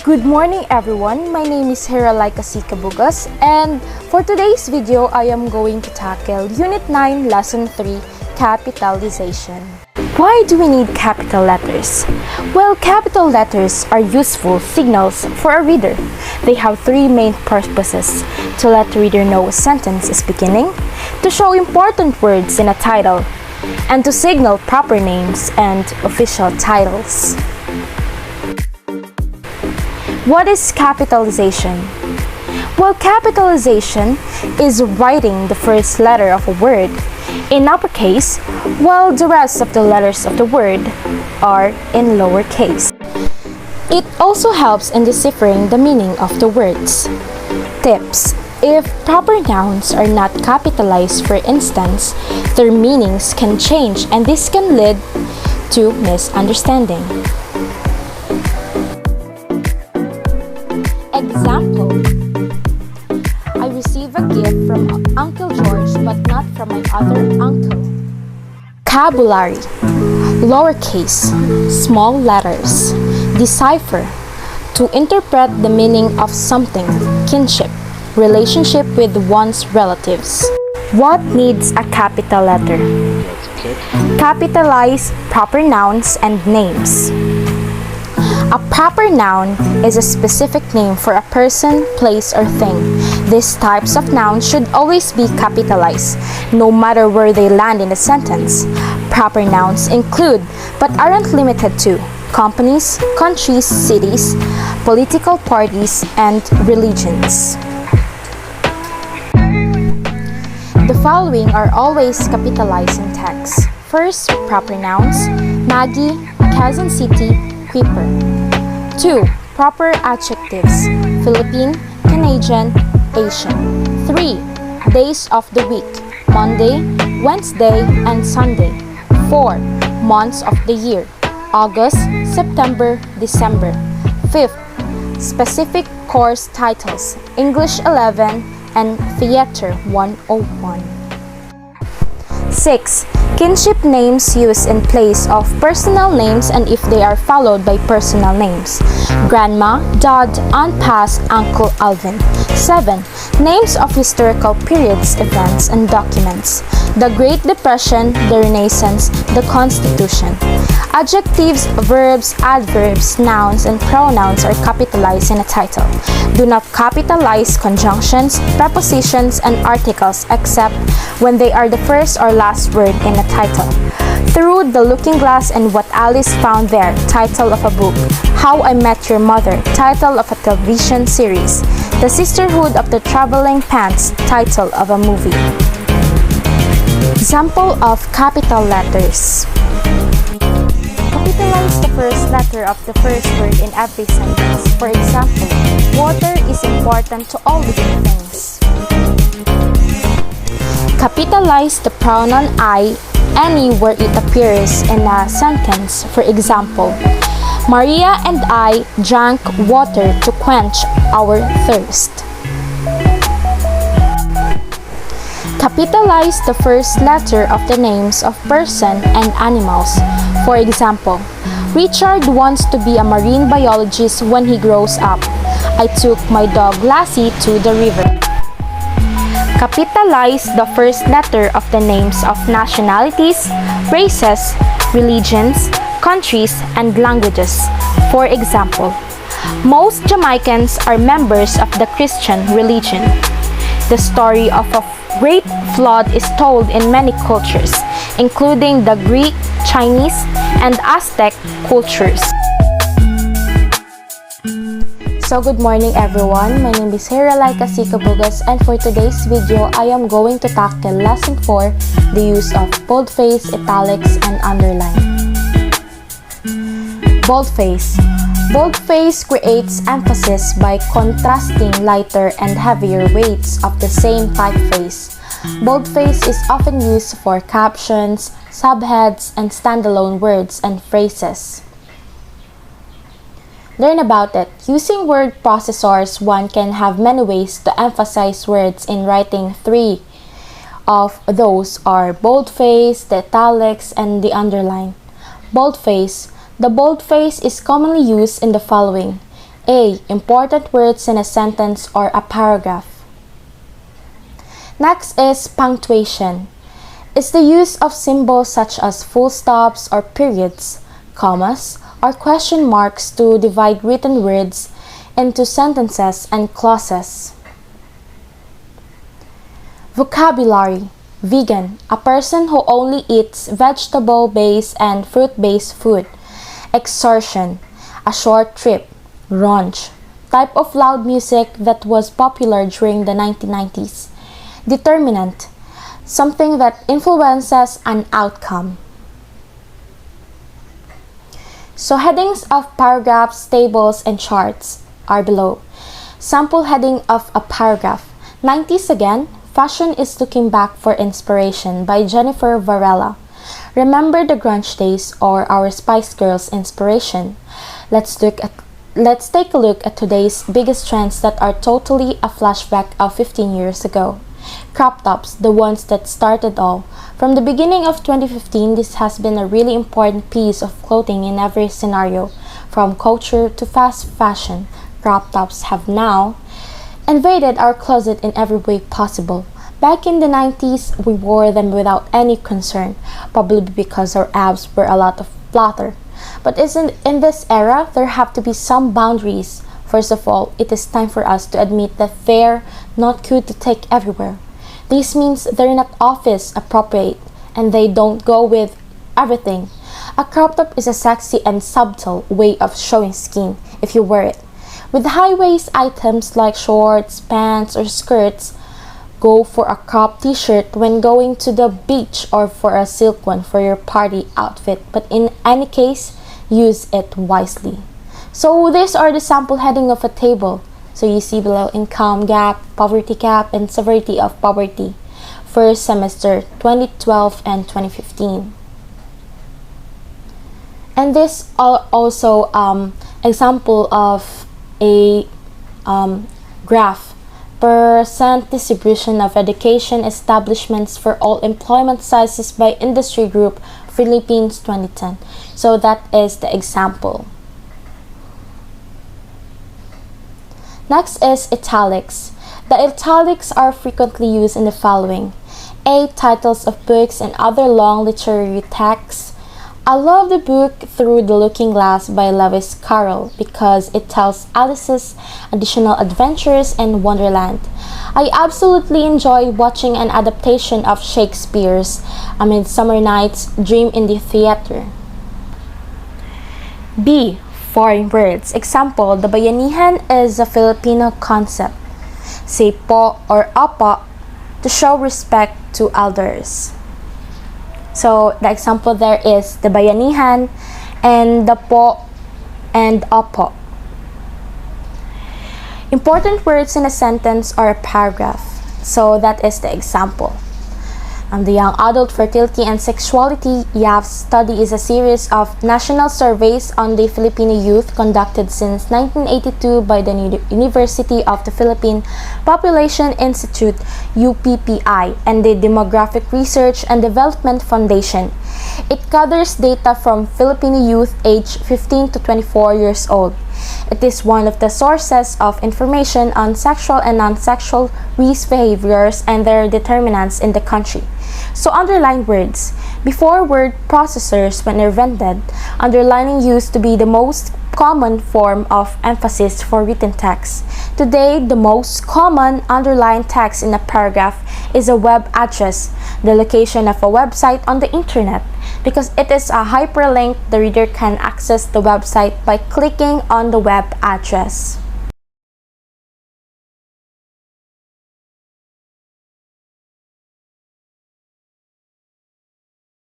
Good morning everyone, my name is Cabug-os, and for today's video I am going to tackle Unit 9 Lesson 3, Capitalization. Why do we need capital letters? Well, capital letters are useful signals for a reader. They have three main purposes: to let the reader know a sentence is beginning, to show important words in a title, and to signal proper names and official titles. What is capitalization? Well, capitalization is writing the first letter of a word in uppercase, while the rest of the letters of the word are in lowercase. It also helps in deciphering the meaning of the words. Tips: if proper nouns are not capitalized, for instance, their meanings can change, and this can lead to misunderstanding. Example: I received a gift from Uncle George but not from my other uncle. Vocabulary: lowercase, small letters. Decipher: to interpret the meaning of something. Kinship: relationship with one's relatives. What needs a capital letter? Capitalize proper nouns and names. A proper noun is a specific name for a person, place, or thing. These types of nouns should always be capitalized, no matter where they land in a sentence. Proper nouns include, but aren't limited to, companies, countries, cities, political parties, and religions. The following are always capitalized in text. First, proper nouns: Maggie, Quezon City, Creeper. 2. Proper adjectives: Philippine, Canadian, Asian. 3. Days of the week: Monday, Wednesday, and Sunday. 4. Months of the year: August, September, December. 5th. Specific course titles: English 11 and Theater 101. 6. Kinship names used in place of personal names and if they are followed by personal names: Grandma, Dad, Aunt Paz, Uncle Alvin. 7. Names of historical periods, events, and documents: the Great Depression, the Renaissance, the Constitution. Adjectives, verbs, adverbs, nouns, and pronouns are capitalized in a title. Do not capitalize conjunctions, prepositions, and articles except when they are the first or last word in a title. Through the Looking Glass and What Alice Found There, title of a book. How I Met Your Mother, title of a television series. The Sisterhood of the Traveling Pants, title of a movie. Example of capital letters. Capitalize the first letter of the first word in every sentence. For example, water is important to all living things. Capitalize the pronoun I anywhere it appears in a sentence. For example, Maria and I drank water to quench our thirst. Capitalize the first letter of the names of person and animals. For example, Richard wants to be a marine biologist when he grows up. I took my dog Lassie to the river. Capitalize the first letter of the names of nationalities, races, religions, countries, and languages. For example, most Jamaicans are members of the Christian religion. The story of a great flood is told in many cultures, including the Greek, Chinese, and Aztec cultures. So good morning everyone, my name is Cabug-os, and for today's video, I am going to tackle Lesson 4, the use of boldface, italics, and underline. Boldface. Boldface creates emphasis by contrasting lighter and heavier weights of the same typeface. Boldface is often used for captions, subheads, and standalone words and phrases. Learn about it. Using word processors, one can have many ways to emphasize words in writing. 3 of those are boldface, the italics, and the underline. Boldface. The boldface is commonly used in the following: A. Important words in a sentence or a paragraph. Next is punctuation. It's the use of symbols such as full stops or periods, commas, or question marks to divide written words into sentences and clauses. Vocabulary. Vegan, a person who only eats vegetable-based and fruit-based food. Exertion, a short trip. Raunch, type of loud music that was popular during the 1990s. Determinant, something that influences an outcome. So headings of paragraphs, tables, and charts are below. Sample heading of a paragraph. 90s again. Fashion is looking back for inspiration by Jennifer Varela. Remember the grunge days or our Spice Girls inspiration? Let's take a look at today's biggest trends that are totally a flashback of 15 years ago. Crop tops, the ones that started all. From the beginning of 2015, this has been a really important piece of clothing in every scenario. From culture to fast fashion, crop tops have now invaded our closet in every way possible. Back in the 90s, we wore them without any concern, probably because our abs were a lot of flatter. But in this era, there have to be some boundaries. First of all, it is time for us to admit that they're not good to take everywhere. This means they're not office appropriate, and they don't go with everything. A crop top is a sexy and subtle way of showing skin if you wear it. With high-waist items like shorts, pants, or skirts, go for a crop t-shirt when going to the beach or for a silk one for your party outfit. But in any case, use it wisely. So these are the sample heading of a table. So you see below income gap, poverty gap, and severity of poverty. First semester 2012 and 2015. And this are also example of a graph. Percent distribution of education establishments for all employment sizes by industry group, Philippines 2010. So that is the example. Next is italics. The italics are frequently used in the following. A. Titles of books and other long literary texts. I love the book Through the Looking Glass by Lewis Carroll because it tells Alice's additional adventures in Wonderland. I absolutely enjoy watching an adaptation of Shakespeare's A Midsummer Night's Dream in the theater. B. Foreign words. Example, the bayanihan is a Filipino concept. Say po or apa to show respect to elders. So the example there is the bayanihan and the po and opo. Important words in a sentence or a paragraph. So that is the example. The Young Adult Fertility and Sexuality YAF study is a series of national surveys on the Filipino youth conducted since 1982 by the University of the Philippine Population Institute UPPI and the Demographic Research and Development Foundation. It gathers data from Filipino youth aged 15 to 24 years old. It is one of the sources of information on sexual and non-sexual risk behaviors and their determinants in the country. So underline words. Before word processors were invented, underlining used to be the most common form of emphasis for written text. Today, the most common underlined text in a paragraph is a web address, the location of a website on the internet. Because it is a hyperlink, the reader can access the website by clicking on the web address.